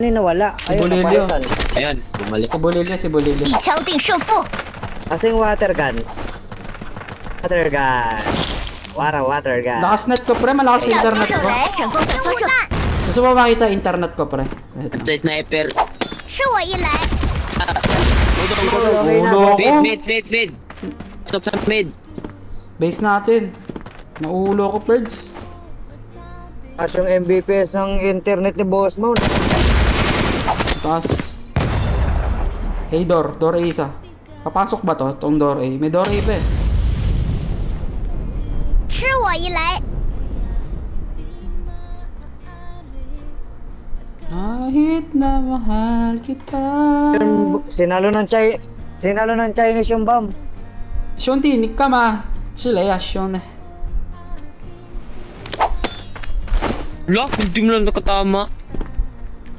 Nawala. Si Bolilio. Ayan, bumalik. Si Bolilio. 一枪定胜负。 Kasing water gun. Water gun. Water gun. Nakasnet ko pre, malakas 小 internet 先生 ko. 来，闪光灯发射， Gusto mo makita internet ko pre? At sa sniper. 是我一来， Ulo ko. Mid. Stop sa mid. Base natin. Nauulo ko, Perds. As yung MVPs ng internet ni Boss Moon. Taas. Hey, door A isa. Papasok ba to? Tong door A. May door A pa eh. 是我一来， Kahit na mahal kita. Sinalo ng Chinese yung bomb. Shonti, ni ka ma. Sila ya, Shon. Lock, hindi mo lang nakatama.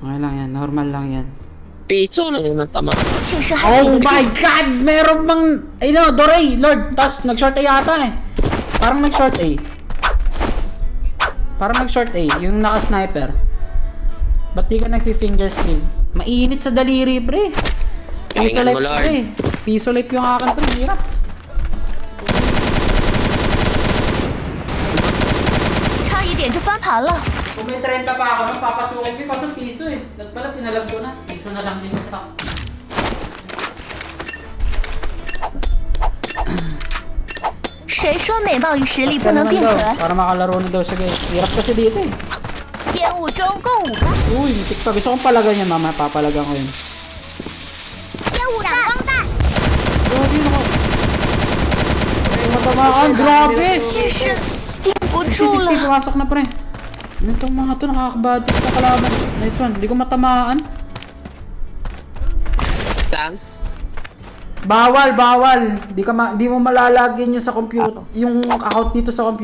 Okay lang yan, normal lang yan. Pizzo lang yung natama. 确实还有 Oh 一个 my god! Meron bang... Ay no, door A, Lord. Tapos nag-short A yata eh. Parang nag-short A. Yung naka-sniper. Ba't di ka nag-finger skill? Mainit sa daliri, pre. Piso Pahingan life, mo, Lord. pre. Piso life yung akin, pre. Hirap. 差一点就翻盘了。 Kung may 30 pa ako, papasukin ko kasi piso eh. Pala pinalag ko na. Piso na lang din sa... 谁说美貌与实力 Tapos 不能 naman 并 daw, 存？ para makalaro na daw siya guys. Hirap kasi dito eh. 烟雾中共舞吧， Uy, mitik pa. Gusto kong palagan yan mamaya. Papalagan ko yun. 烟雾闪光弹， Grabe yun ako. Ay, matamaan. Grabe! 其实顶不住 60 了。 pumasok na pre. Ano itong mga to? Nakakabadit na kalaban. Nice one. Hindi ko matamaan. Thanks. Bawal. Di mo malalagyan yung sa computer. Yung account dito sa computer.